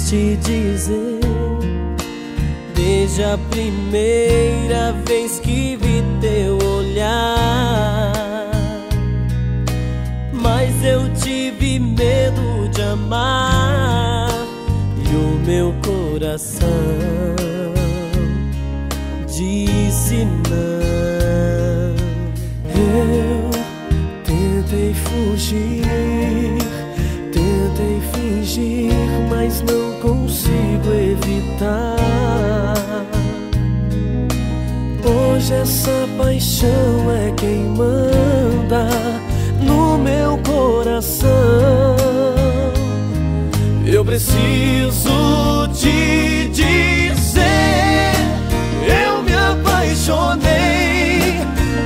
quis te dizer desde a primeira vez que vi teu olhar, mas eu tive medo de amar e o meu coração disse não. Eu tentei fugir, tentei fingir, mas não consigo evitar. Hoje essa paixão é quem manda no meu coração. Eu preciso te dizer, eu me apaixonei,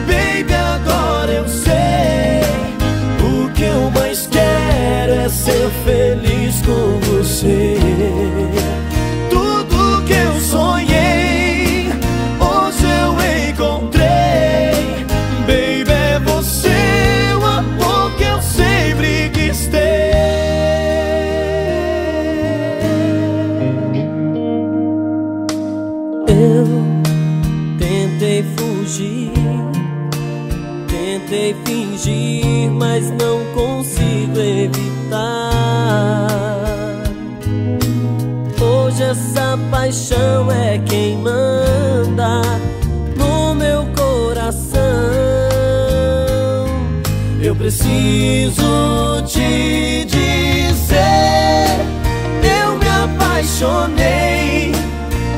baby, agora eu sei. O que eu mais quero é ser feliz com você. Tudo que eu sonhei, hoje eu encontrei. Baby, é você o amor que eu sempre quis ter. Eu tentei fugir, tentei fingir, mas não consigo evitar. Hoje essa paixão é quem manda no meu coração. Eu preciso te dizer, eu me apaixonei,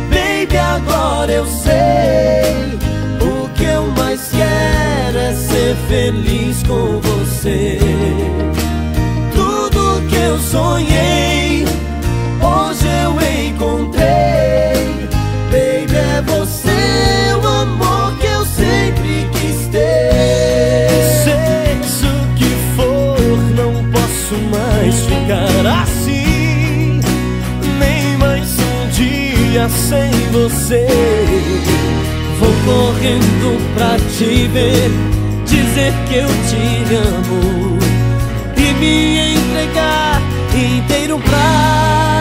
baby, agora eu sei. O que eu mais quero é ser feliz com você. Tudo que eu sonhei, hoje eu encontrei. Baby, é você o amor que eu sempre quis ter. Seja o que for, não posso mais ficar assim, nem mais um dia sem você. Vou correndo pra te ver, dizer que eu te amo e me entregar inteiro pra